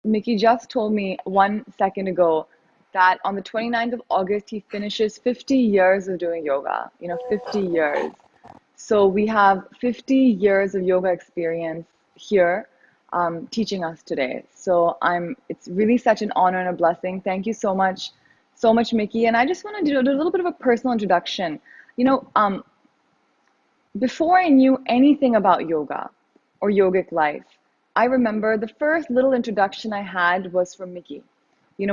Mickey just told me 1 second ago that on the 29th of August, he finishes 50 years of doing yoga, 50 years. So we have 50 years of yoga experience here teaching us today. It's really such an honor and a blessing. Thank you so much, Mickey. And I just want to do a little bit of a personal introduction. You know, before I knew anything about yoga or yogic life, I remember the first little introduction I had was from Mickey.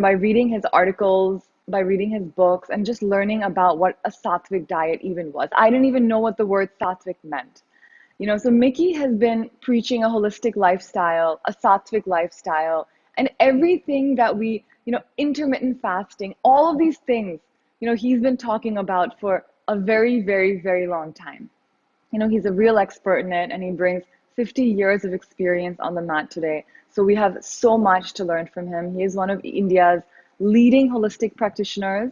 By reading his articles, by reading his books, and just learning about what a sattvic diet even was. I didn't even know what the word sattvic meant. So Mickey has been preaching a holistic lifestyle, a sattvic lifestyle, and everything that intermittent fasting, all of these things, he's been talking about for a very, very, very long time. He's a real expert in it, and he brings 50 years of experience on the mat today. So we have so much to learn from him. He is one of India's leading holistic practitioners,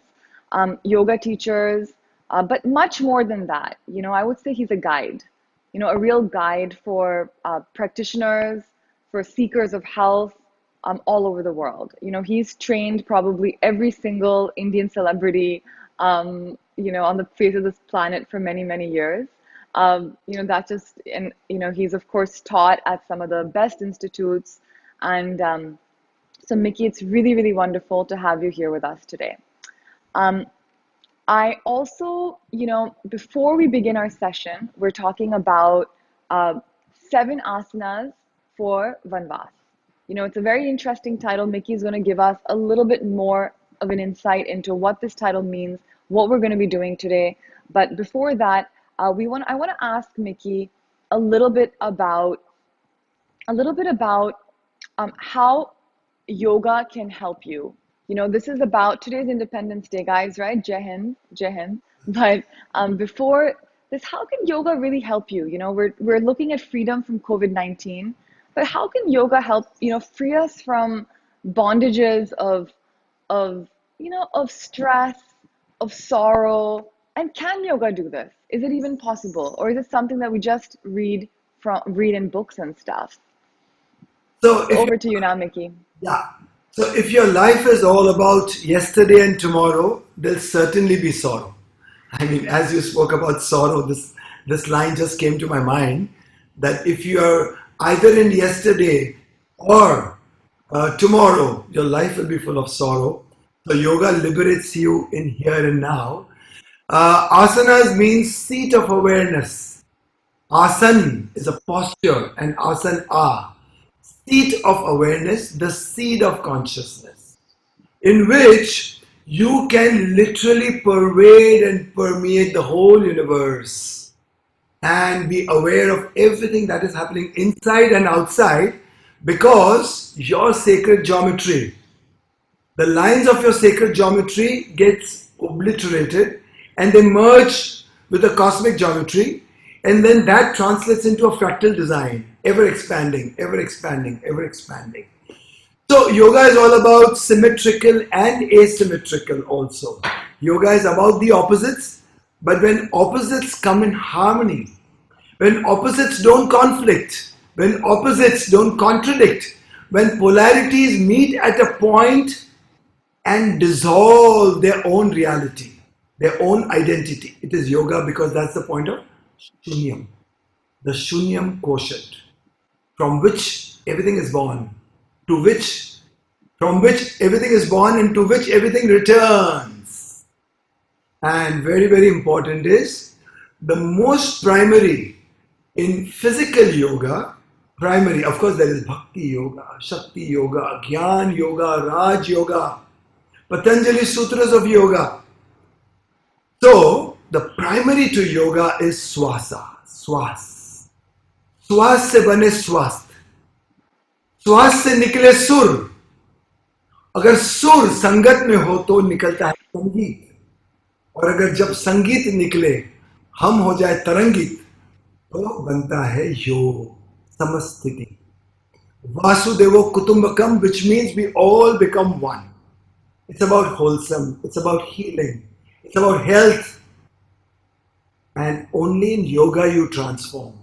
yoga teachers, but much more than that. I would say he's a guide, a real guide for practitioners, for seekers of health all over the world. He's trained probably every single Indian celebrity, on the face of this planet for many, many years. That just, and, he's of course taught at some of the best institutes. And so Mickey, it's really, really wonderful to have you here with us today. I also, before we begin our session, we're talking about 7 asanas for Vanvas. It's a very interesting title. Mickey is going to give us a little bit more of an insight into what this title means, what we're going to be doing today. But before that, I want to ask Mickey a little bit about how yoga can help you. This is about today's Independence Day, guys, right? Jai Hind, Jai Hind. But before this, how can yoga really help you? We're looking at freedom from COVID-19, but how can yoga help free us from bondages of stress, of sorrow? And can yoga do this? Is it even possible, or is it something that we just read in books and stuff? So if Over to you now, Mickey. yeah, so if your life is all about yesterday and tomorrow, there'll certainly be sorrow. I mean, as you spoke about sorrow, this line just came to my mind that if you are either in yesterday or tomorrow, your life will be full of sorrow. So yoga liberates you in here and now. Asanas means seat of awareness. Asan is a posture, and asana, seat of awareness, the seed of consciousness, in which you can literally pervade and permeate the whole universe and be aware of everything that is happening inside and outside, because your sacred geometry, the lines of your sacred geometry gets obliterated and they merge with the cosmic geometry, and then that translates into a fractal design, ever expanding, ever expanding, ever expanding. So yoga is all about symmetrical and asymmetrical also. Yoga is about the opposites, but when opposites come in harmony, when opposites don't conflict, when opposites don't contradict, when polarities meet at a point and dissolve their own reality, their own identity. It is yoga, because that's the point of shunyam, the shunyam quotient, from which everything is born, to which, from which everything is born, and to which everything returns. And very, very important is the most primary in physical yoga. Primary, of course, there is bhakti yoga, shakti yoga, jnana yoga, raj yoga, Patanjali Sutras of Yoga. So, the primary to yoga is swasa, swas. Swas से बने स्वास्थ्य, श्वास से निकले सुर, अगर सुर संगत में हो तो निकलता है संगीत, और अगर जब संगीत निकले हम हो जाए तरंगित तो बनता है योग, समस्थिति. Vasudevo Kutumbakam, which means we all become one. It's about wholesome, it's about healing, it's about health. And only in yoga you transform.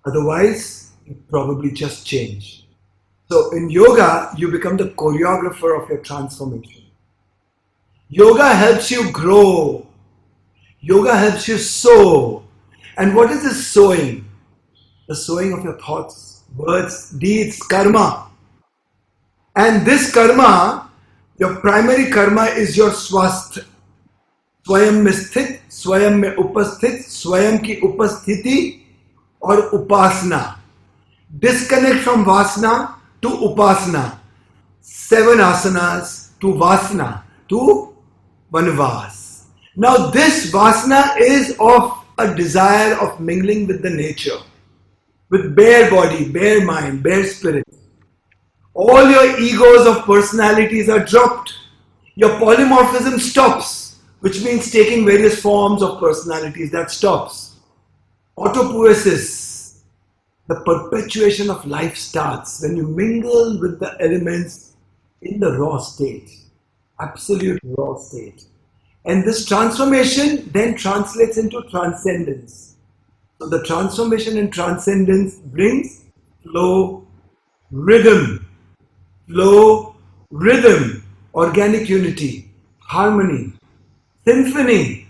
Otherwise, you probably just change. So in yoga, you become the choreographer of your transformation. Yoga helps you grow. Yoga helps you sow. And what is this sowing? The sowing of your thoughts, words, deeds, karma. And this karma, your primary karma is your swasth. स्वयं में स्थित, स्वयं में उपस्थित, स्वयं की उपस्थिति और उपासना. Disconnect from Vasana to Upasana. 7 asanas to Vasana to Vanvas. Now, this Vasana is of a desire of mingling with the nature, with bare body, bare mind, bare spirit. All your egos of personalities are dropped. Your polymorphism stops, which means taking various forms of personalities, that stops. Autopoiesis, the perpetuation of life starts when you mingle with the elements in the raw state, absolute raw state. And this transformation then translates into transcendence. So the transformation and transcendence brings flow, rhythm, flow, rhythm, organic unity, harmony, symphony,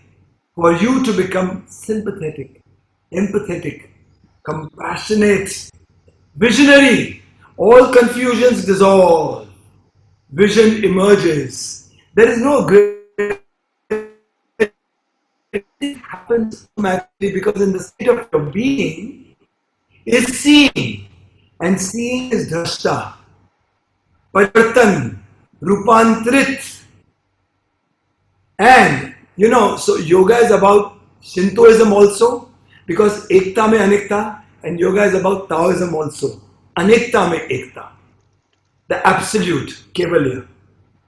for you to become sympathetic, empathetic, compassionate, visionary. All confusions dissolve. Vision emerges. There is no great, it happens automatically because in the state of your being is seeing. And seeing is drashta, parivartan, rupantrit. And so yoga is about Shintoism also, because ekta mein anekta, and yoga is about Taoism also. Anekta mein ekta, the absolute, kevalya.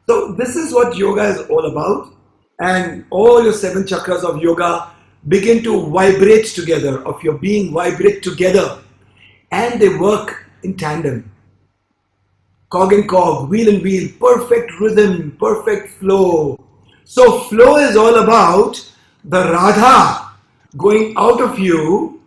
So this is what yoga is all about, and all your 7 chakras of yoga begin to vibrate together, of your being vibrate together, and they work in tandem. Cog and cog, wheel and wheel, perfect rhythm, perfect flow. So, flow is all about the Radha going out of you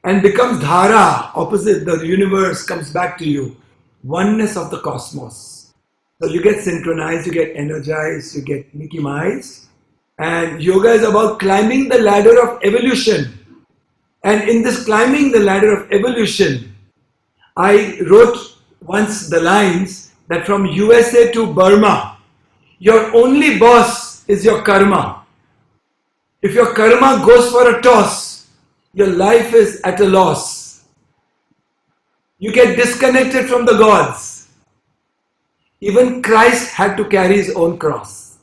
and becomes Dhara, opposite the universe comes back to you. Oneness of the cosmos. So, you get synchronized, you get energized, you get Mickey Mouse. And yoga is about climbing the ladder of evolution. And in this climbing the ladder of evolution, I wrote once the lines that from USA to Burma, your only boss is your karma. If your karma goes for a toss, your life is at a loss. You get disconnected from the gods. Even Christ had to carry his own cross.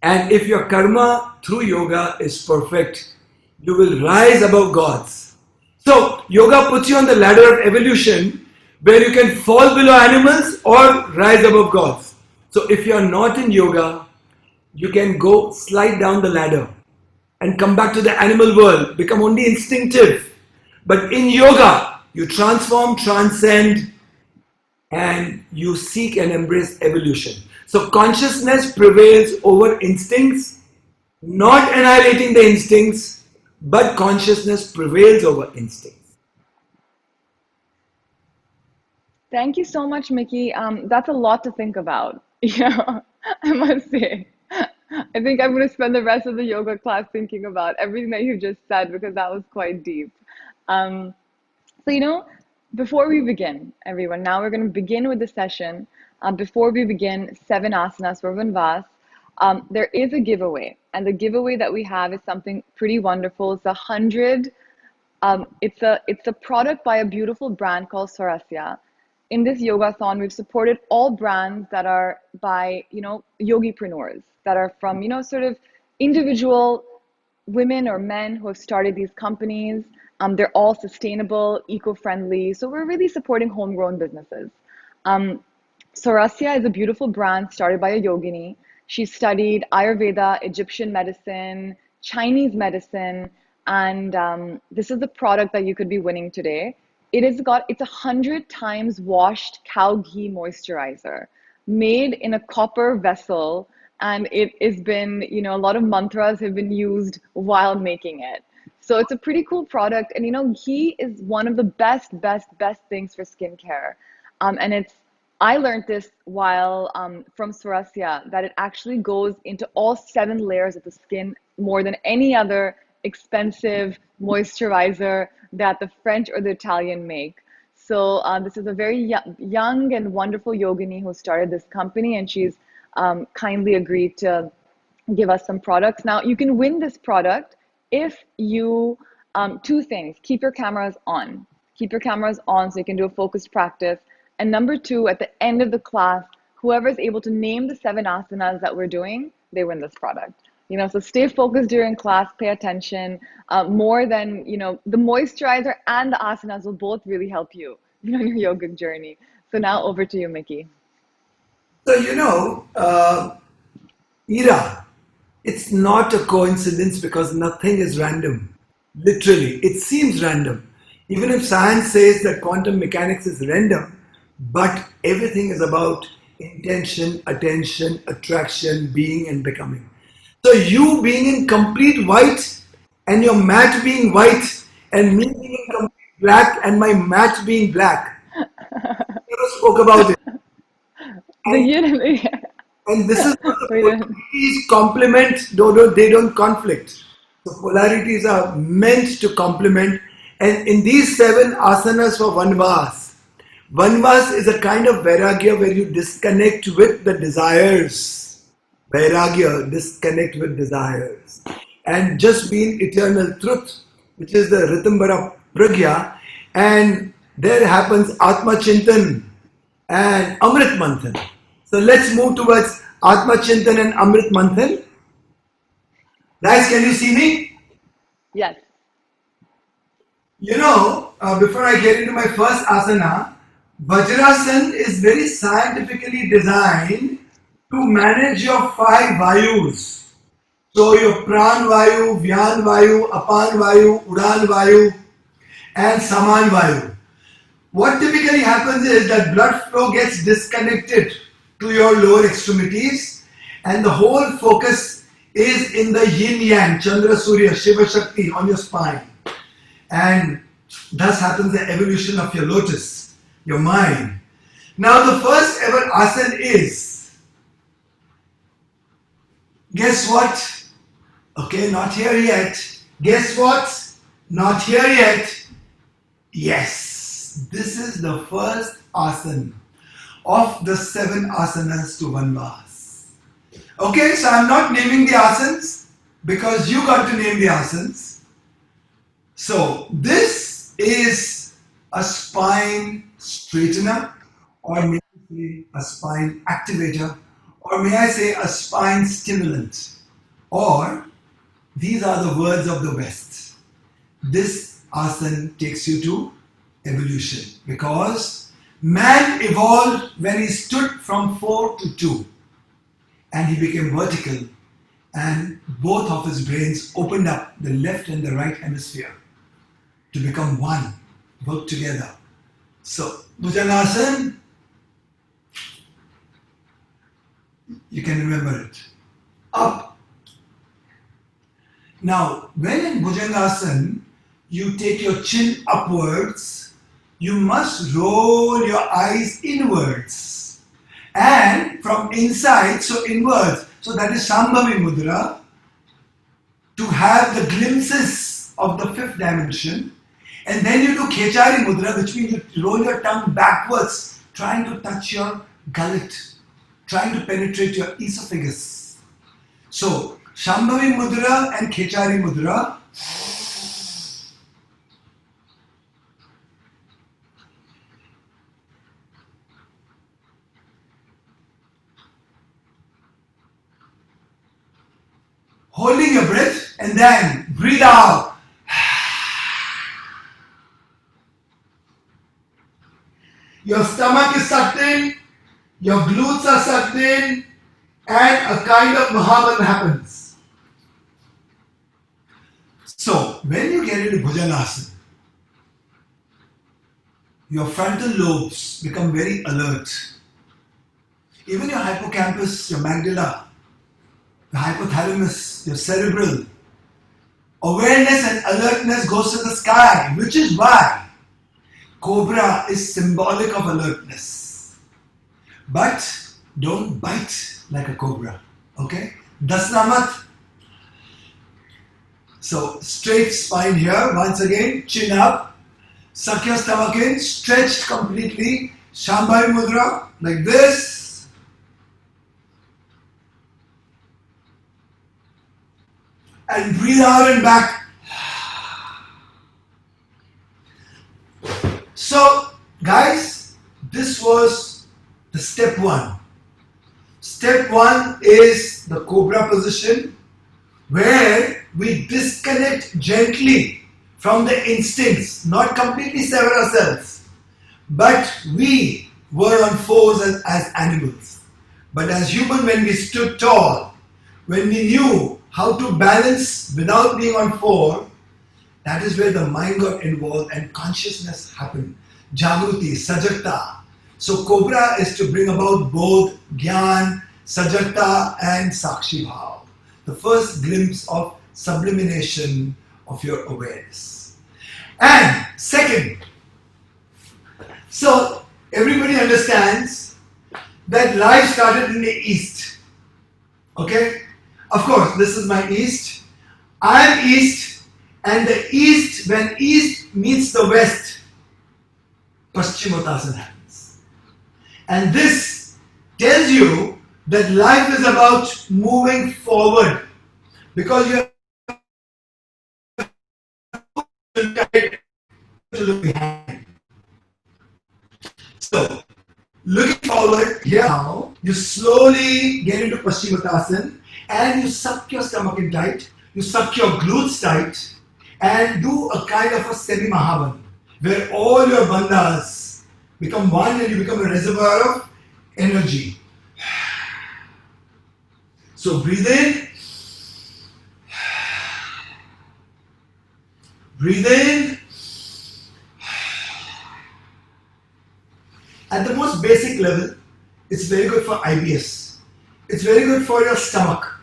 And if your karma through yoga is perfect, you will rise above gods. So, yoga puts you on the ladder of evolution where you can fall below animals or rise above gods. So, if you are not in yoga, you can go slide down the ladder and come back to the animal world, become only instinctive. But in yoga, you transform, transcend, and you seek and embrace evolution. So, consciousness prevails over instincts, not annihilating the instincts, but consciousness prevails over instincts. Thank you so much, Mickey. That's a lot to think about. I must say. I think I'm going to spend the rest of the yoga class thinking about everything that you just said because that was quite deep. Um, so, before we begin, everyone, now we're going to begin with the session. Before we begin 7 asanas for Vanvas, there is a giveaway. And the giveaway that we have is something pretty wonderful. It's 100 it's a product by a beautiful brand called Sorasya. In this yogathon, we've supported all brands that are by yogipreneurs that are from sort of individual women or men who have started these companies. They're all sustainable, eco-friendly. So we're really supporting homegrown businesses. Um, Sorasya is a beautiful brand started by a yogini. She studied Ayurveda, Egyptian medicine, Chinese medicine, and this is the product that you could be winning today. It's 100 times washed cow ghee moisturizer, made in a copper vessel, and it has been, a lot of mantras have been used while making it. So it's a pretty cool product, and ghee is one of the best things for skincare. And I learned this while from Swarasya that it actually goes into all 7 layers of the skin more than any other expensive moisturizer that the French or the Italian make. So this is a very young and wonderful yogini who started this company, and she's kindly agreed to give us some products. Now, you can win this product if you, two things, keep your cameras on. Keep your cameras on so you can do a focused practice. And number two, at the end of the class, whoever is able to name the 7 asanas that we're doing, they win this product. So stay focused during class, pay attention. More than, the moisturizer and the asanas will both really help you, in your yogic journey. So now over to you, Mickey. So, Ira, it's not a coincidence because nothing is random. Literally, it seems random. Even if science says that quantum mechanics is random, but everything is about intention, attention, attraction, being, and becoming. So, you being in complete white and your mat being white, and me being in complete black and my mat being black, we never spoke about it. The And unity. And this is what the We didn't. polarities complement, they don't conflict. The polarities are meant to complement. And in these 7 asanas for Vanvas, Vanvas is a kind of vairagya where you disconnect with the desires. Vairagya, disconnect with desires. And just be in eternal truth, which is the Ritambara Pragya. And there happens Atma Chintan and Amrit Manthan. So let's move towards Atma Chintan and Amrit Manthan. Guys, can you see me? Yes. Before I get into my first asana, Vajrasan is very scientifically designed to manage your 5 Vayus. So your Pran Vayu, Vyan Vayu, Apan Vayu, Udan Vayu, and Saman Vayu. What typically happens is that blood flow gets disconnected to your lower extremities, and the whole focus is in the yin yang, Chandra Surya, Shiva Shakti on your spine. And thus happens the evolution of your lotus, your mind. Now, the first ever asana is, guess what? Okay, not here yet. Guess what? Not here yet. Yes, this is the first asana of the 7 asanas to Vanvas. Okay, so I'm not naming the asanas because you got to name the asanas. So this is a spine straightener, or may I say a spine activator, or may I say a spine stimulant, or these are the words of the West. This asana takes you to evolution because man evolved when he stood from 4 to 2 and he became vertical, and both of his brains opened up, the left and the right hemisphere, to become one, work together. So Bhujangasana, you can remember it. Up. Now, when in Bhujangasana, you take your chin upwards, you must roll your eyes inwards. And from inside, so inwards. So that is Shambhavi Mudra, to have the glimpses of the 5th dimension. And then you do Khechari Mudra, which means you roll your tongue backwards, trying to touch your gullet, trying to penetrate your esophagus. So, Shambhavi Mudra and Khechari Mudra. Holding your breath and then breathe out. Your stomach is sucked in, your glutes are sucked in, and a kind of Mahaman happens. So, when you get into Bhujanasana, your frontal lobes become very alert. Even your hippocampus, your amygdala, the hypothalamus, your cerebral awareness and alertness goes to the sky, which is why Cobra is symbolic of alertness. But don't bite like a cobra. Okay? Dasnamat. So straight spine here. Once again, chin up. Suck your stomach in. Stretched completely. Shambhavi Mudra. Like this. And breathe out and back. So, guys, this was the step one. Step one is the cobra position, where we disconnect gently from the instincts, not completely sever ourselves, but we were on fours as animals. But as human, when we stood tall, when we knew how to balance without being on four, that is where the mind got involved and consciousness happened. Jagruti, Sajagta. So Cobra is to bring about both Gyan, Sajagta and Sakshi Bhav. The first glimpse of sublimination of your awareness. And second, so everybody understands that life started in the East. Okay? Of course, this is my East. I am East, and the East, when East meets the West, Paschimottanasana happens. And this tells you that life is about moving forward, because you have to look behind. So, looking forward, here now, you slowly get into Paschimottanasana and you suck your stomach in tight, you suck your glutes tight, and do a kind of a semi-Mahabandh, where all your bandhas become one and you become a reservoir of energy. So breathe in, breathe in. At the most basic level, it's very good for IBS. It's very good for your stomach.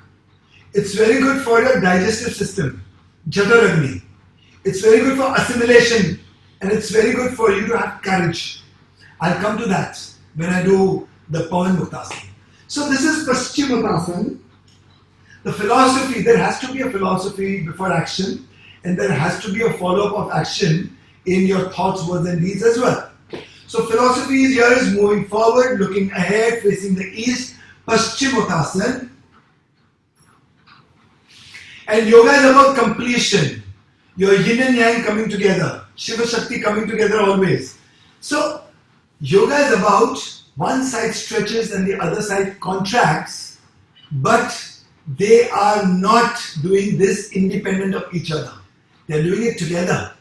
It's very good for your digestive system, Jataragni. It's very good for assimilation, and it's very good for you to have courage. I'll come to that when I do the Pavan Muktasana. So this is Paschimottanasana. The philosophy, there has to be a philosophy before action, and there has to be a follow-up of action in your thoughts, words and deeds as well. So philosophy here is moving forward, looking ahead, facing the east, Paschimottanasana. And yoga is about completion. Your yin and yang coming together, Shiva Shakti coming together always. So yoga is about one side stretches and the other side contracts, but they are not doing this independent of each other. They are doing it together.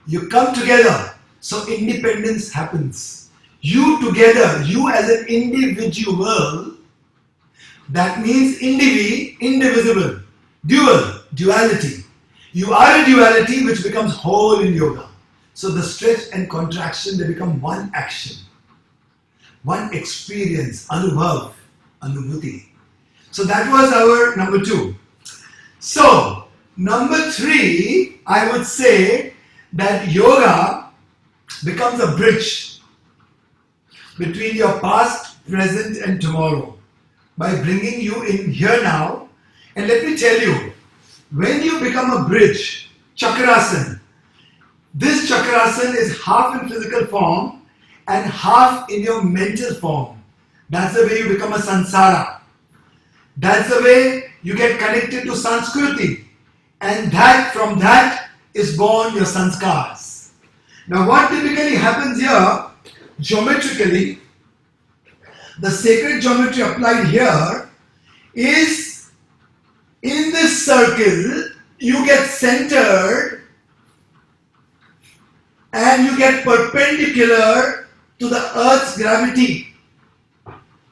You come together, so independence happens. You together, you as an individual, that means indivisible, duality. You are a duality which becomes whole in yoga. So the stretch and contraction, they become one action, one experience, anubhav, anubhuti. So that was our number 2. So number 3, I would say that yoga becomes a bridge between your past, present and tomorrow by bringing you in here now. And let me tell you, when you become a bridge, chakrasana, this chakrasana is half in physical form and half in your mental form. That's the way you become a sansara. That's the way you get connected to Sanskriti. And that from that is born your sanskars. Now what typically happens here, geometrically, the sacred geometry applied here is in this circle, you get centered and you get perpendicular to the earth's gravity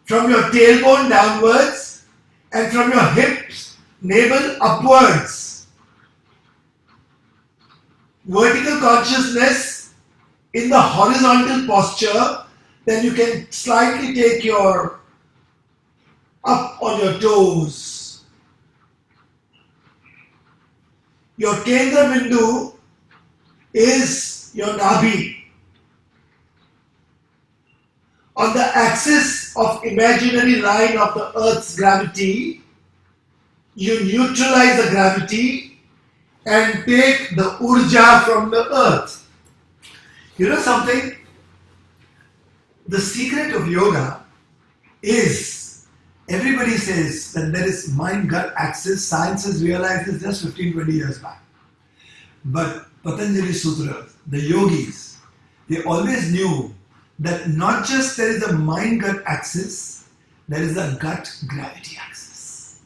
from your tailbone downwards and from your hips, navel upwards. Vertical consciousness in the horizontal posture, then you can slightly take your up on your toes. Your Kendra Bindu is your Nabhi. on the axis of imaginary line of the Earth's gravity, you neutralize the gravity and take the urja from the Earth. You know something? The secret of yoga is, everybody says that there is mind-gut axis. Science has realized this just 15, 20 years back. But Patanjali Sutras, the yogis, they always knew that not just there is a mind-gut axis, there is a gut-gravity axis.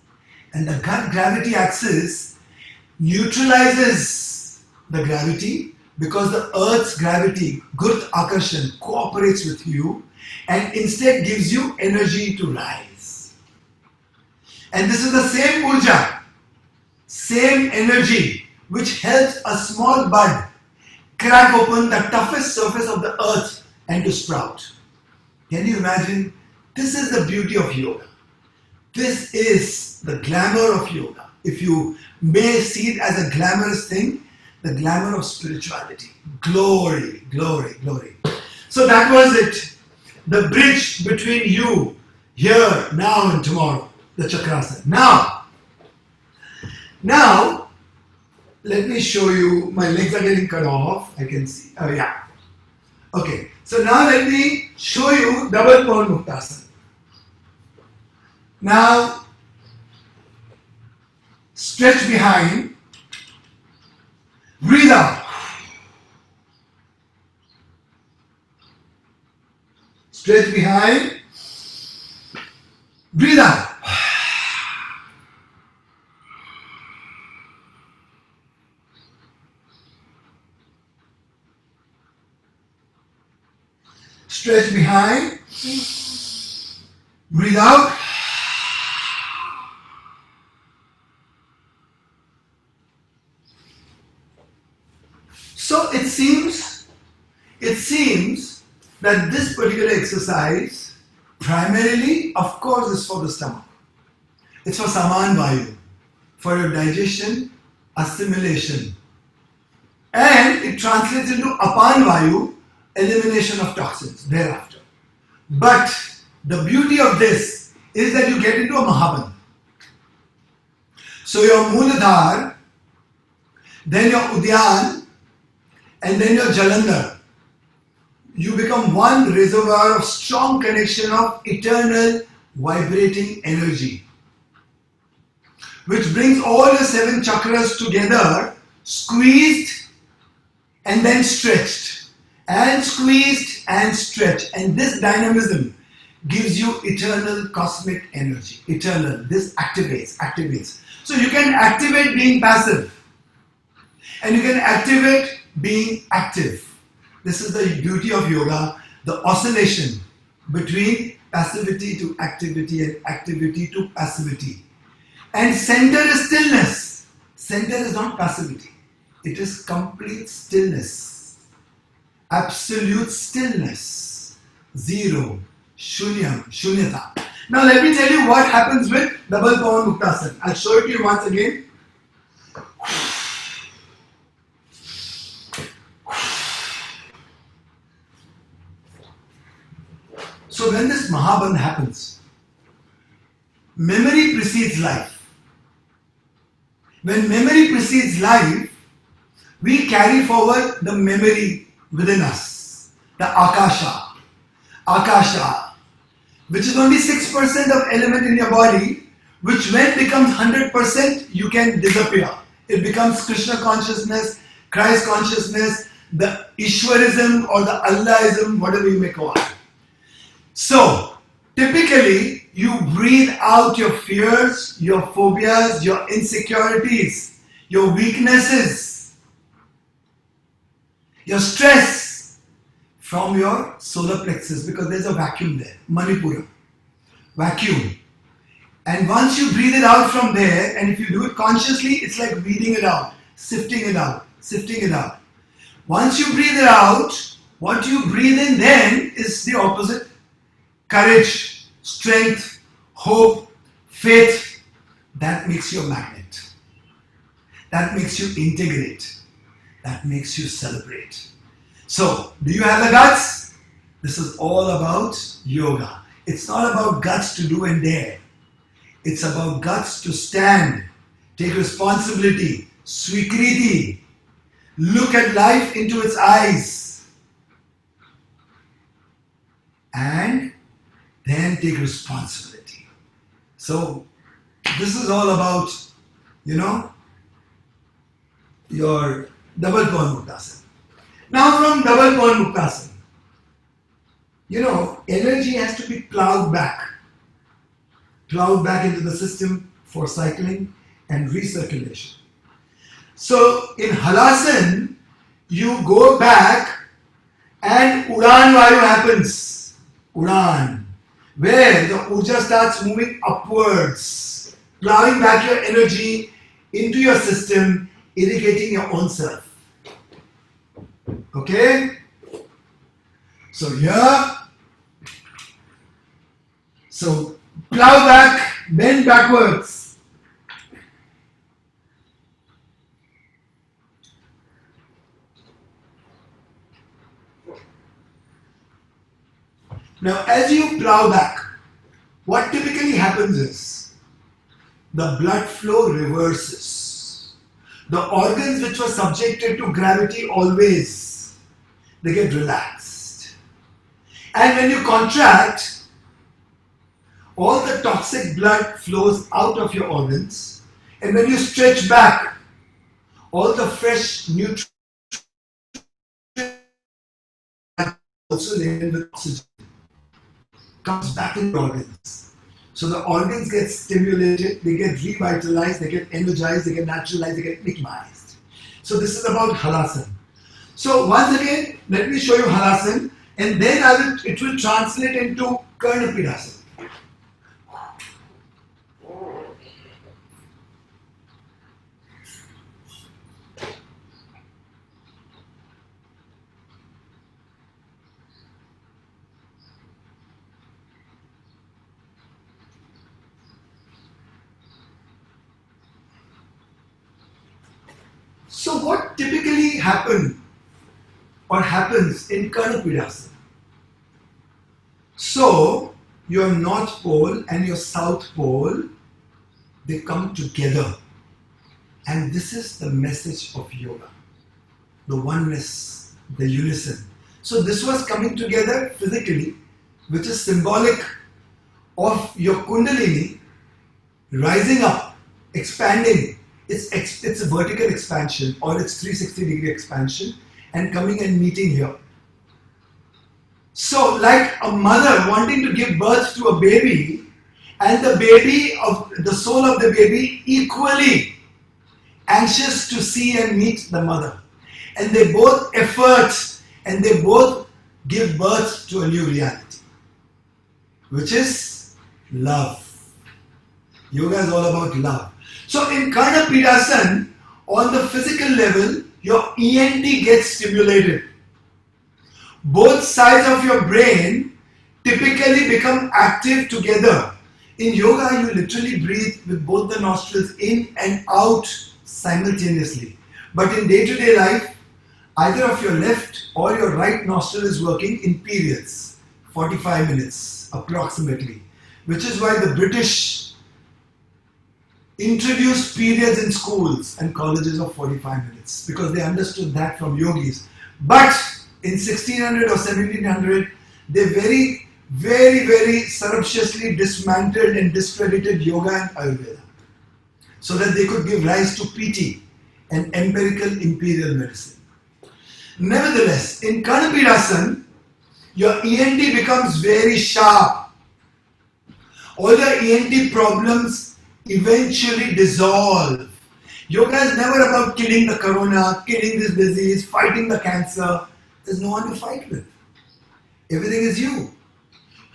And the gut-gravity axis neutralizes the gravity because the Earth's gravity, Gurt Akarshan, cooperates with you and instead gives you energy to rise. And this is the same urja, same energy which helps a small bud crack open the toughest surface of the earth and to sprout. Can you imagine? This is the beauty of yoga. This is the glamour of yoga. If you may see it as a glamorous thing, the glamour of spirituality. Glory, glory, glory. So that was it. The bridge between you, here, now and tomorrow. The chakrasana. Now, let me show you. My legs are getting cut off. I can see. Oh yeah. Okay. So now let me show you double pole muktasana. Now, stretch behind. Breathe out. Stretch behind. Breathe out. Stretch behind. Breathe out. So it seems that this particular exercise primarily, of course, is for the stomach. It's for saman vayu, for your digestion, assimilation. And it translates into apan vayu, elimination of toxins thereafter. But the beauty of this is that you get into a mahabandha. So your Mooladhar, then your Udyan, and then your Jalandhar. You become one reservoir of strong connection of eternal vibrating energy, which brings all your 7 chakras together, squeezed and then stretched, and squeezed and stretched. And this dynamism gives you eternal cosmic energy. Eternal. This activates. So you can activate being passive, and you can activate being active. This is the beauty of yoga, the oscillation between passivity to activity and activity to passivity. And center is stillness. Center is not passivity. It is complete stillness. Absolute stillness. Zero. Shunyam. Shunyata. Now let me tell you what happens with double pawan muktasana. I'll show it to you once again. So when this Mahabandha happens, memory precedes life. When memory precedes life, we carry forward the memory within us, the Akasha. Akasha, which is only 6% of element in your body, which when becomes 100%, you can disappear. It becomes Krishna consciousness, Christ consciousness, the Ishwarism or the Allahism, whatever you may call it. So, typically, you breathe out your fears, your phobias, your insecurities, your weaknesses, your stress from your solar plexus, because there's a vacuum there, Manipura, vacuum. And once you breathe it out from there, and if you do it consciously, it's like weeding it out, sifting it out, sifting it out. Once you breathe it out, what you breathe in then is the opposite. Courage, strength, hope, faith. That makes you a magnet. That makes you integrate. That makes you celebrate. So, do you have the guts? This is all about yoga. It's not about guts to do and dare. It's about guts to stand, take responsibility, swikriti, look at life into its eyes, and then take responsibility. So this is all about, you know, your double pon muktasana. Now from double pon muktasana, energy has to be plowed back into the system for cycling and recirculation. So in halasan, you go back and udan vayu happens. Udan, where the urja starts moving upwards, plowing back your energy into your system, irrigating your own self. Okay? So here, so plow back, bend backwards. Now, as you plow back, what typically happens is the blood flow reverses. The organs which were subjected to gravity always, they get relaxed. And when you contract, all the toxic blood flows out of your organs. And when you stretch back, all the fresh nutrients also laden with oxygen comes back in the organs. So the organs get stimulated, they get revitalized, they get energized, they get naturalized, they get minimized. So this is about halasan. So once again, let me show you halasan, and then it will translate into karnapidasana. So what typically happens in Karnapidasana? So your North Pole and your South Pole, they come together. And this is the message of yoga. The oneness, the unison. So this was coming together physically, which is symbolic of your Kundalini rising up, expanding. It's a vertical expansion, or it's 360-degree expansion, and coming and meeting here. So like a mother wanting to give birth to a baby, and the soul of the baby equally anxious to see and meet the mother. And they both effort and they both give birth to a new reality, which is love. Yoga is all about love. So in Karnapidasana, on the physical level, your ENT gets stimulated. Both sides of your brain typically become active together. In yoga, you literally breathe with both the nostrils in and out simultaneously. But in day-to-day life, either of your left or your right nostril is working in periods, 45 minutes approximately, which is why the British introduced periods in schools and colleges of 45 minutes, because they understood that from yogis. But in 1600 or 1700, they very, very, very surreptitiously dismantled and discredited yoga and Ayurveda, so that they could give rise to PT, an empirical imperial medicine. Nevertheless, in Karnapidasana, your ENT becomes very sharp. All your ENT problems eventually dissolve. Yoga is never about killing the corona, killing this disease, fighting the cancer. There's no one to fight with. Everything is you.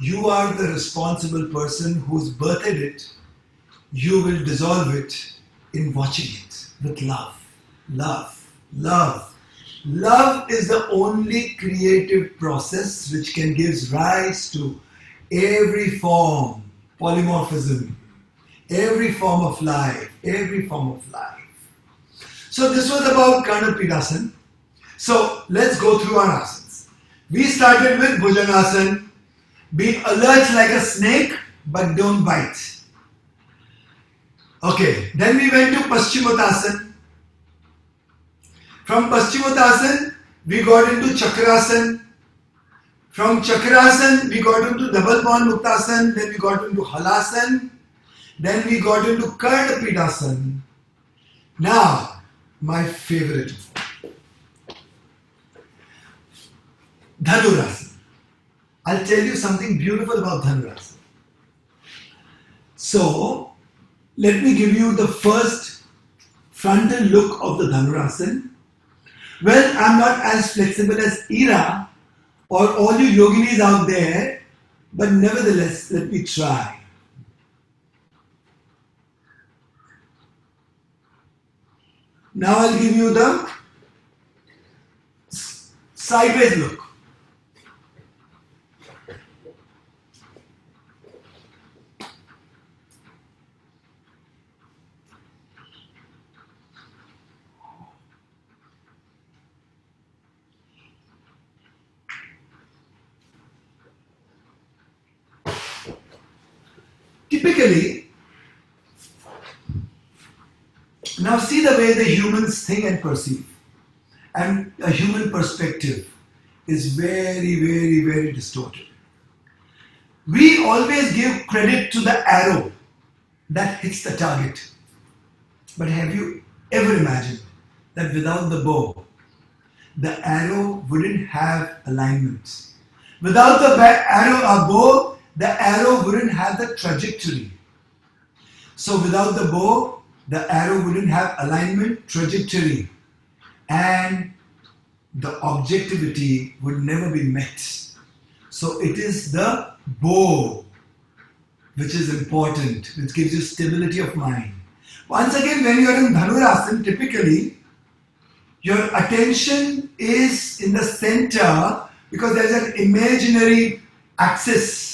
You are the responsible person who's birthed it. You will dissolve it in watching it with love. Love. Love. Love is the only creative process which can give rise to every form, polymorphism, every form of life, every form of life. So this was about Karnapidasana. So let's go through our asanas. We started with Bhujanasana, be alert like a snake but don't bite. Okay, then we went to Paschimottasana. From Paschimottasana, we got into Chakrasana. From Chakrasana, we got into double pond Muktasana. Then we got into Halasana. Then we got into Karnapitasana. Now, my favorite, Dhanurasana. I'll tell you something beautiful about Dhanurasana. So, let me give you the first frontal look of the Dhanurasana. Well, I'm not as flexible as Ira or all you yoginis out there, but nevertheless, let me try. Now I'll give you the sideways look. Typically, now see the way the humans think and perceive. And a human perspective is very, very, very distorted. We always give credit to the arrow that hits the target. But have you ever imagined that without the bow, the arrow wouldn't have alignment? Without the arrow or bow, the arrow wouldn't have the trajectory. So without the bow, the arrow wouldn't have alignment, trajectory, and the objectivity would never be met. So it is the bow which is important, which gives you stability of mind. Once again, when you are in Dhanurasana, typically your attention is in the center because there is an imaginary axis.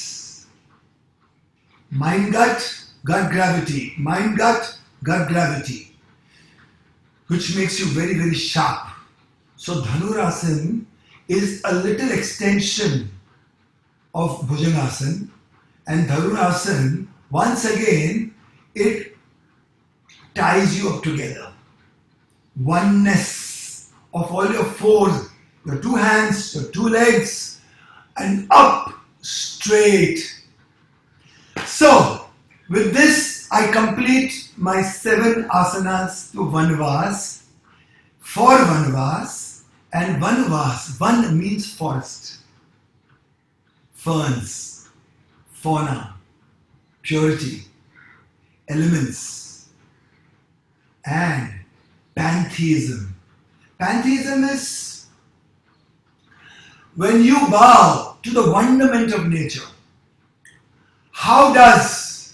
Mind gut, gut gravity. Mind gut, gut gravity. Which makes you very, very sharp. So Dhanurasana is a little extension of Bhujanasana, and Dhanurasana, once again, it ties you up together. Oneness of all your fours, your two hands, your two legs, and up straight. So, with this, I complete my 7 asanas to Vanvas. For Vanvas, and Vanvas, Van means forest, ferns, fauna, purity, elements, and pantheism. Pantheism is when you bow to the wonderment of nature. How does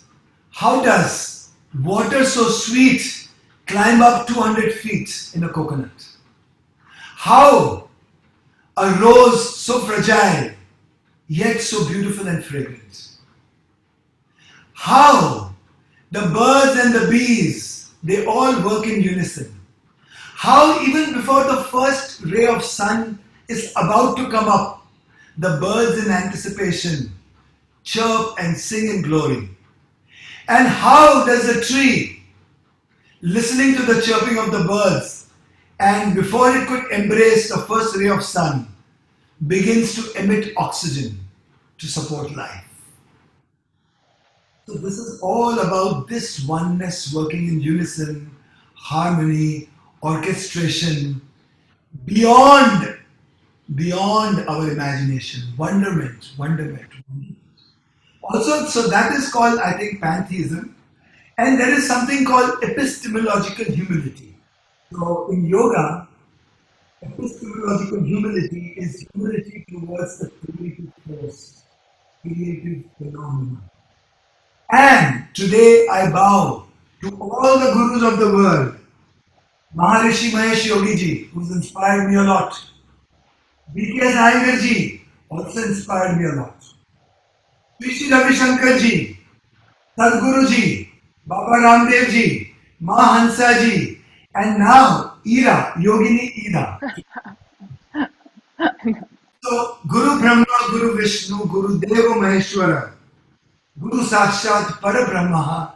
water so sweet climb up 200 feet in a coconut? How a rose so fragile yet so beautiful and fragrant? How the birds and the bees, they all work in unison. How even before the first ray of sun is about to come up, the birds in anticipation chirp and sing in glory. And how does a tree, listening to the chirping of the birds, and before it could embrace the first ray of sun, begins to emit oxygen to support life? So this is all about this oneness working in unison, harmony, orchestration, beyond our imagination, wonderment, wonderment. Also, so that is called, I think, pantheism. And there is something called epistemological humility. So in yoga, epistemological humility is humility towards the creative force, creative phenomena. And today I bow to all the gurus of the world. Maharishi Mahesh Yogi Ji, who's inspired me a lot. B.K. Iyengar Ji also inspired me a lot. Sri Ravi Shankar Ji, Sadhguru Ji, Baba Ramdev Ji, Ma Hansa Ji, and now Ira, Yogini Ira. So, Guru Brahma, Guru Vishnu, Guru Deva Maheshwara, Guru Sakshat Parabrahma,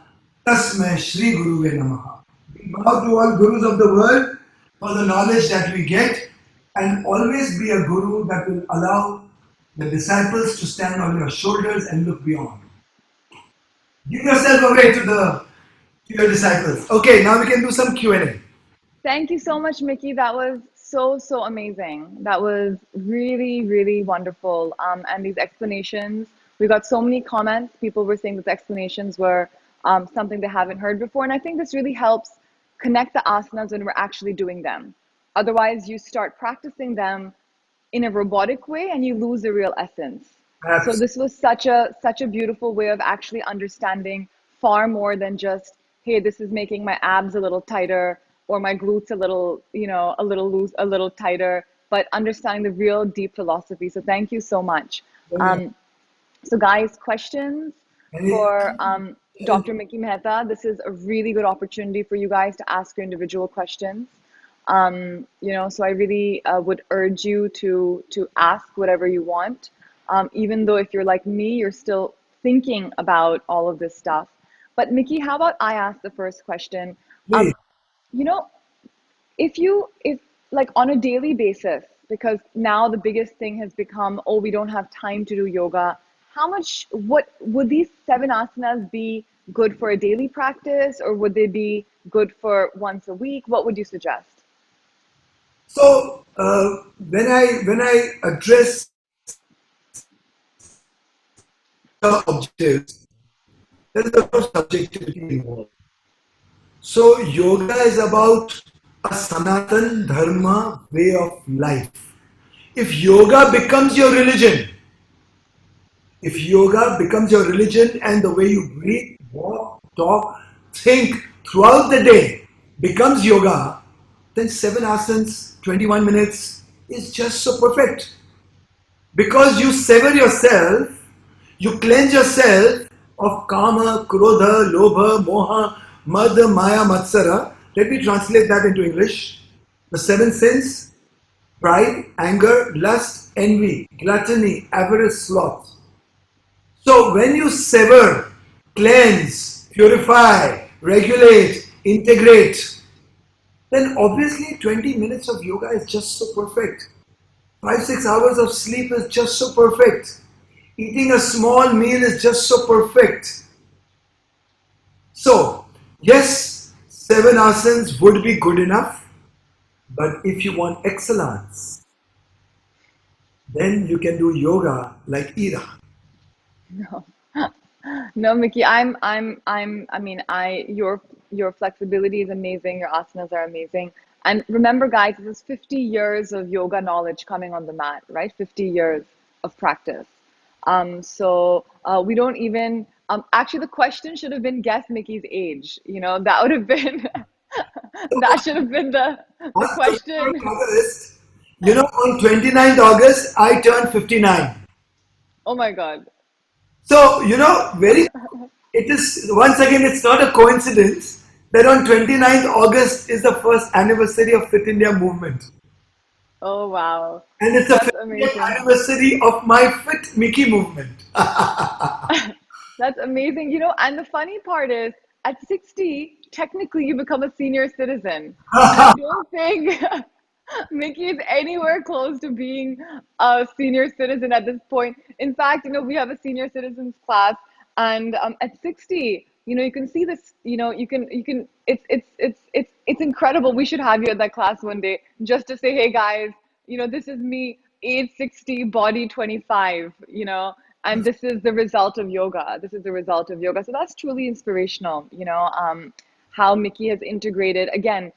Tasmai Shri Guru Namaha. We bow to all gurus of the world for the knowledge that we get, and always be a guru that will allow the disciples to stand on your shoulders and look beyond. Give yourself away to your disciples. Okay, now we can do some Q&A. Thank you so much, Mickey. That was so amazing. That was really wonderful. And these explanations, we got so many comments. People were saying that the explanations were something they haven't heard before. And I think this really helps connect the asanas when we're actually doing them. Otherwise, you start practicing them in a robotic way and you lose the real essence. So Absolutely. this was such a beautiful way of actually understanding far more than just, hey, this is making my abs a little tighter or my glutes a little, a little loose, a little tighter, but understanding the real deep philosophy. So thank you so much. Um, so guys, questions Any, for Dr. Mickey Mehta. This is a really good opportunity for you guys to ask your individual questions. So I really would urge you to ask whatever you want, even though if you're like me, you're still thinking about all of this stuff. But Mickey, how about I ask the first question? please. Um, you know, if like on a daily basis, because now the biggest thing has become, oh, we don't have time to do yoga. What would these seven asanas be good for a daily practice, or would they be good for once a week? What would you suggest? So when I address objectives, there is a lot of subjectivity involved. So yoga is about a Sanatan Dharma way of life. If yoga becomes your religion, if yoga becomes your religion and the way you breathe, walk, talk, think throughout the day becomes yoga, then 7 asanas, 21 minutes is just so perfect. Because you sever yourself, you cleanse yourself of kama, krodha, lobha, moha, mad, maya, matsara. Let me translate that into English. The seven sins: pride, anger, lust, envy, gluttony, avarice, sloth. So when you sever, cleanse, purify, regulate, integrate, then obviously 20 minutes of yoga is just so perfect. 5 6 hours of sleep is just so perfect. Eating a small meal is just so perfect. So, yes, 7 asanas would be good enough, but if you want excellence, then you can do yoga like Ira. No, no, Mickey, I mean, your flexibility is amazing. Your asanas are amazing. And remember, guys, this is 50 years of yoga knowledge coming on the mat, right? 50 years of practice. We don't even, actually, the question should have been guess Mickey's age. That would have been, that should have been the On question. 29th August, on 29th August, I turned 59. Oh my God. So, it is, once again, it's not a coincidence that on 29th August is the first anniversary of Fit India movement. Oh, wow. And it's the That's 50th amazing. anniversary of my Fit Mickey movement. That's amazing. And the funny part is, at 60, technically you become a senior citizen. And I don't think Mickey is anywhere close to being a senior citizen at this point. In fact, we have a senior citizens class, and at 60, you can see this. It's incredible. We should have you at that class one day, just to say, hey guys, this is me, age 60, body 25. And this is the result of yoga. This is the result of yoga. So that's truly inspirational. How Mickey has integrated again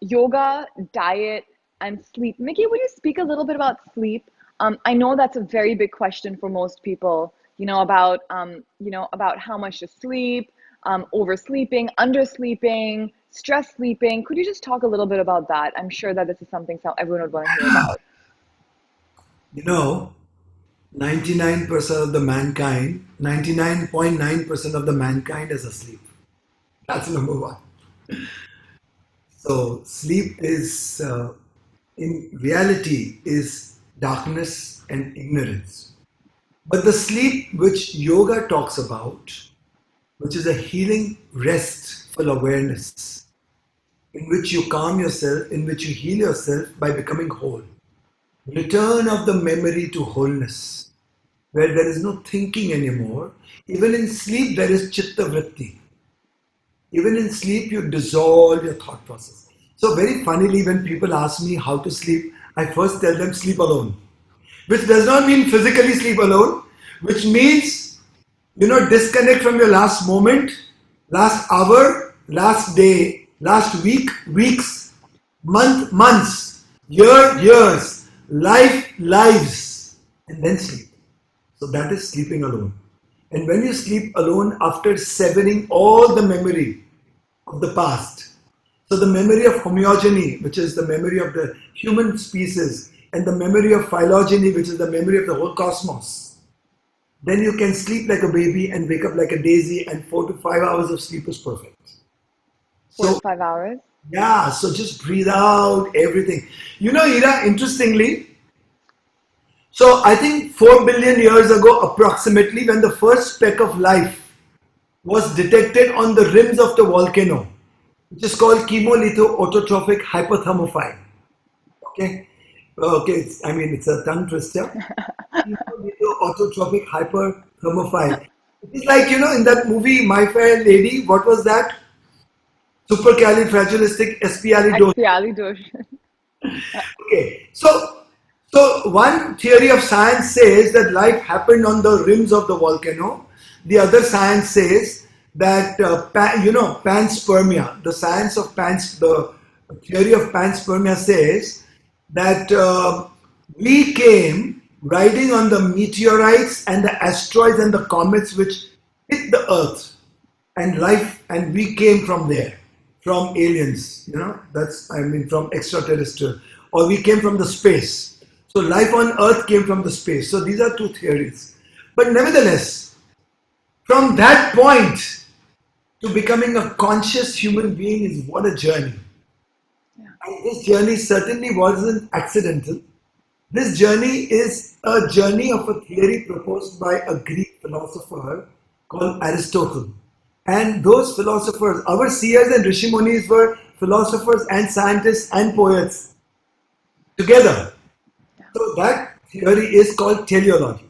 yoga, diet, and sleep. Mickey, would you speak a little bit about sleep? I know that's a very big question for most people. About how much to sleep, oversleeping, undersleeping, stress sleeping. Could you just talk a little bit about that? I'm sure that this is something everyone would want to hear about. You know, 99% of the mankind, 99.9% of the mankind is asleep. That's number one. So sleep is, in reality, is darkness, and ignorance. But the sleep which yoga talks about, which is a healing, restful awareness, in which you calm yourself, in which you heal yourself by becoming whole. Return of the memory to wholeness, where there is no thinking anymore. Even in sleep, there is chitta vritti. Even in sleep, you dissolve your thought process. So, very funnily, when people ask me how to sleep, I first tell them sleep alone, which does not mean physically sleep alone, which means, disconnect from your last moment, last hour, last day, last week, weeks, month, months, years, life, lives, and then sleep. So that is sleeping alone. And when you sleep alone after severing all the memory of the past, so the memory of homeogeny, which is the memory of the human species, and the memory of phylogeny, which is the memory of the whole cosmos, then you can sleep like a baby and wake up like a daisy, and 4 to 5 hours of sleep is perfect. Four to So, five hours. yeah, so just breathe out everything. Ira, interestingly, so I think 4 billion years ago, approximately, when the first speck of life was detected on the rims of the volcano, which is called chemolitho-autotrophic hyperthermophile. Okay, okay, it's a tongue twister. Chemolitho-autotrophic hyperthermophile. It is like, in that movie, My Fair Lady, what was that? Supercalifragilisticexpialidocious. Expialidocious. Okay, so one theory of science says that life happened on the rims of the volcano. The other science says that panspermia. The science of the theory of panspermia says that we came riding on the meteorites and the asteroids and the comets which hit the Earth, and life, and we came from there, from aliens, from extraterrestrial, or we came from the space. So life on Earth came from the space. So these are two theories. But nevertheless, from that point to becoming a conscious human being is what a journey. Yeah. And this journey certainly wasn't accidental. This journey is a journey of a theory proposed by a Greek philosopher called Aristotle. And those philosophers, our seers and rishimonis, were philosophers and scientists and poets together. So that theory is called teleology.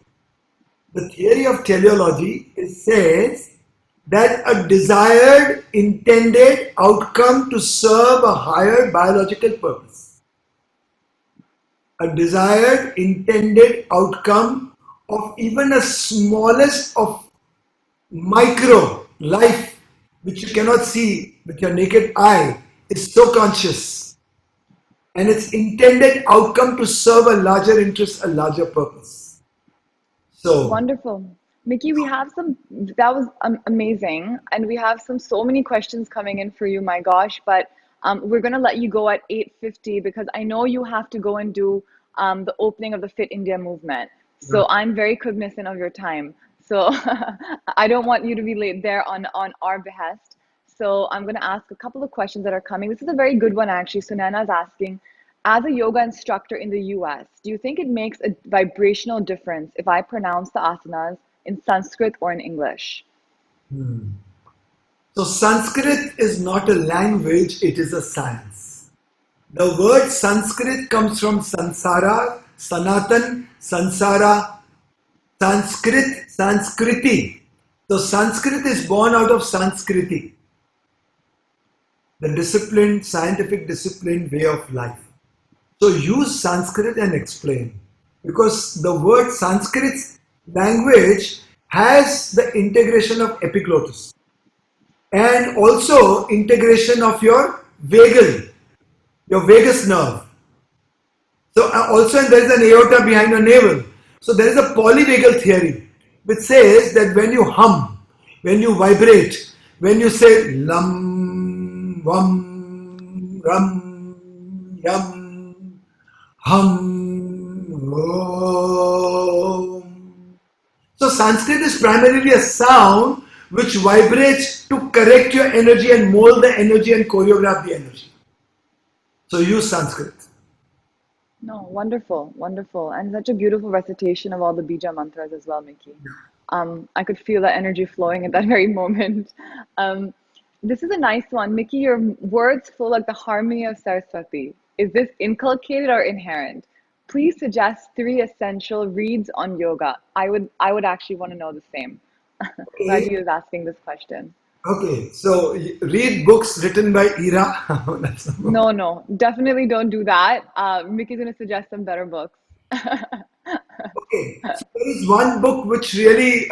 The theory of teleology says that a desired, intended outcome to serve a higher biological purpose, a desired, intended outcome of even a smallest of micro life which you cannot see with your naked eye is so conscious, and its intended outcome to serve a larger interest, a larger purpose. So, Wonderful. Mickey, we have that was amazing. And we have so many questions coming in for you, my gosh. But we're going to let you go at 8:50 because I know you have to go and do the opening of the Fit India movement. yeah. So I'm very cognizant of your time. So I don't want you to be late there on our behest. So I'm going to ask a couple of questions that are coming. This is a very good one, actually. Sunana's asking, as a yoga instructor in the US, do you think it makes a vibrational difference if I pronounce the asanas in Sanskrit or in English? So Sanskrit is not a language, it is a science. The word Sanskrit comes from Sansara, Sanatan, Sansara, Sanskrit, Sanskriti. So Sanskrit is born out of Sanskriti, the disciplined, scientific disciplined way of life. So use Sanskrit and explain. Because the word Sanskrit language has the integration of epiglottis and also integration of your vagal, your vagus nerve. So also there is an aorta behind your navel. So there is a polyvagal theory which says that when you hum, when you vibrate, when you say lam, vam, ram, yam, hum, om. So Sanskrit is primarily a sound which vibrates to correct your energy and mold the energy and choreograph the energy. So use Sanskrit. No, wonderful, wonderful. And such a beautiful recitation of all the bija mantras as well, Mickey. I could feel that energy flowing at that very moment. Um, this is a nice one. Mickey, your words flow like the harmony of Saraswati. Is this inculcated or inherent? Please suggest three essential reads on yoga. I would actually want to know the same. Okay, Rajiv is asking this question. okay. So read books written by Ira. That's number one. No, no, definitely don't do that. Mickey's going to suggest some better books. Okay, so there is one book which really,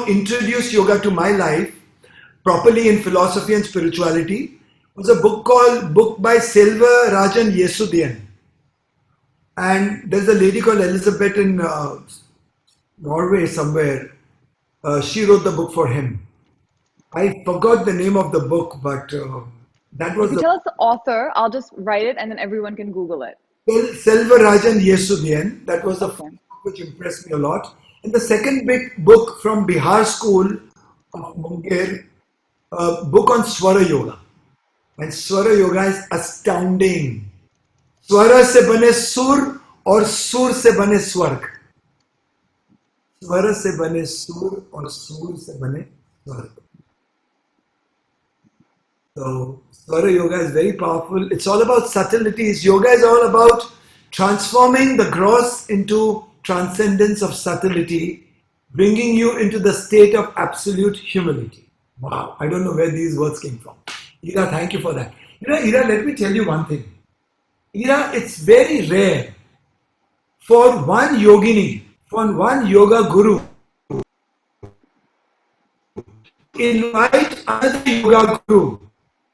introduced yoga to my life properly in philosophy and spirituality. It was a book by Selva Rajan Yesudian, and there's a lady called Elizabeth in Norway somewhere. She wrote the book for him. I forgot the name of the book, but that If was you the tell us the author, I'll just write it and then everyone can Google it. Selvarajan Yesudian. That was the first Okay. book which impressed me a lot. And the second big book from Bihar School of Munger, a book on Swara Yoga. And Swara Yoga is astounding. Swara se bane sur और सुर से बने स्वर्ग. स्वर से बने सुर और सुर से बने स्वर्ग. So, Swara Yoga is very powerful. It's all about subtleties. Yoga is all about transforming the gross into transcendence of subtlety, bringing you into the state of absolute humility. Wow, I don't know where these words came from. Ira, thank you for that. Ira, let me tell you one thing. Ira, it's very rare for one yogini, for one yoga guru, invite another yoga guru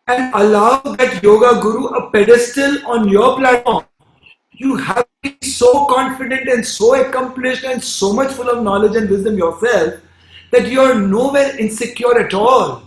and allow that yoga guru a pedestal on your platform. You have to be so confident and so accomplished and so much full of knowledge and wisdom yourself that you are nowhere insecure at all.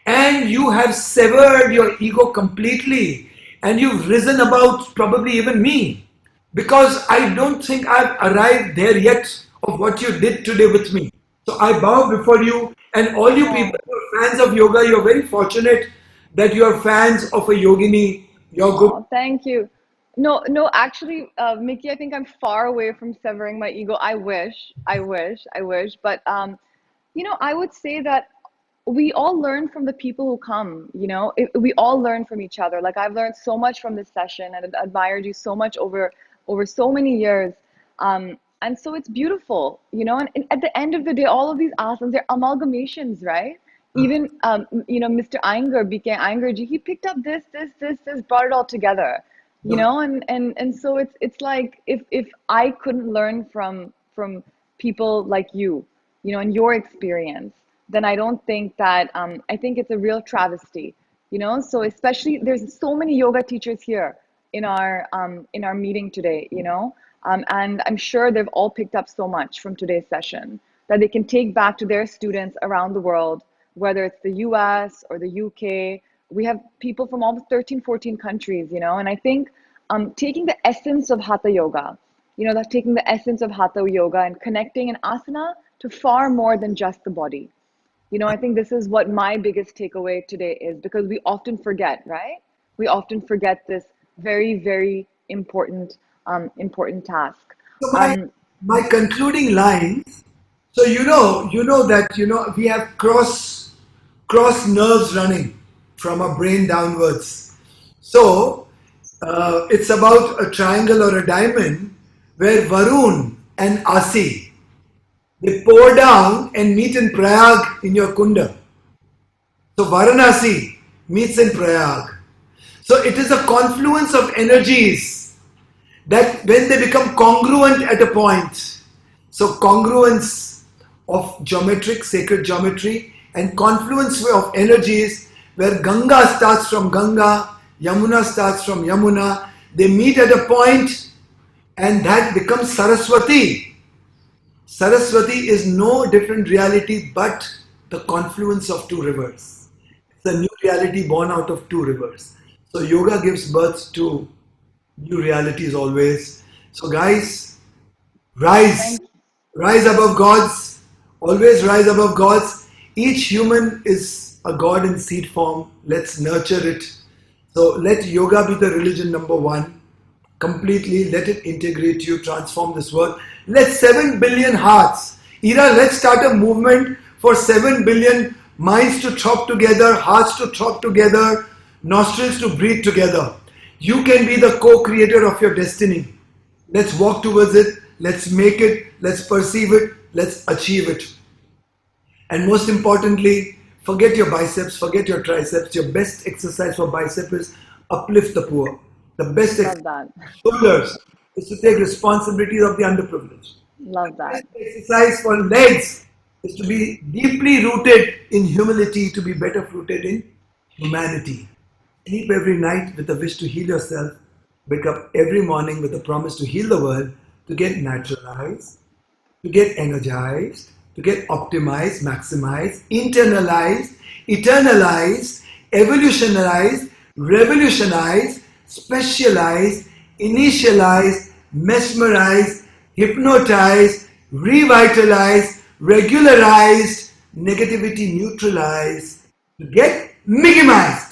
And you have severed your ego completely and you've risen about probably even me. Because I don't think I've arrived there yet of what you did today with me. So I bow before you and all you people Oh, who are fans of yoga, you're very fortunate that you are fans of a yogini. You're good. oh, thank you. No, no, actually, Mickey, I think I'm far away from severing my ego. I wish, I wish, I wish. But I would say that we all learn from the people who come, we all learn from each other. Like I've learned so much from this session and admired you so much over so many years. And so it's beautiful, and at the end of the day, all of these asanas, they're amalgamations, right? Even Mr. Iyengar, BK Iyengar, he picked up this, brought it all together, and so it's like if I couldn't learn from people like and your experience, then I don't think that I think it's a real travesty, so especially there's so many yoga teachers here in our meeting today, and I'm sure they've all picked up so much from today's session that they can take back to their students around the world, whether it's the US or the UK. We have people from almost 13, 14 countries, and I think taking the essence of Hatha Yoga, that's taking the essence of Hatha Yoga and connecting an asana to far more than just the body. I think this is what my biggest takeaway today is, because we often forget, right? We often forget this very, very important task. So Um, my concluding lines. So you know that we have cross nerves running from our brain downwards. So it's about a triangle or a diamond where Varun and Asi, they pour down and meet in Prayag in your kunda. So Varanasi meets in Prayag. So it is a confluence of energies that when they become congruent at a point, so congruence of geometric, sacred geometry, and confluence of energies where Ganga starts from Ganga, Yamuna starts from Yamuna, they meet at a point and that becomes Saraswati. Saraswati is no different reality but the confluence of two rivers. It's a new reality born out of two rivers. So yoga gives birth to new realities always. So guys, rise, thank you. rise above gods, always rise above gods. Each human is a god in seed form. Let's nurture it. So let yoga be the religion number one. completely. Let it integrate you, transform this world. Let 7 billion hearts, Ira, let's start a movement for 7 billion minds to throb together, hearts to throb together, nostrils to breathe together. You can be the co-creator of your destiny. Let's walk towards it. Let's make it. Let's perceive it. Let's achieve it. And most importantly, forget your biceps, forget your triceps. Your best exercise for bicep is uplift the poor. The best exercise Love that. for shoulders is to take responsibilities of the underprivileged. Love The best that. exercise for legs is to be deeply rooted in humility, to be better rooted in humanity. Sleep every night with a wish to heal yourself. Wake up every morning with a promise to heal the world, to get naturalized, to get energized, to get optimized, maximized, internalized, eternalized, evolutionized, revolutionized, specialized, initialized, mesmerized, hypnotized, revitalized, regularized, negativity neutralized, to get Mickey Mouse.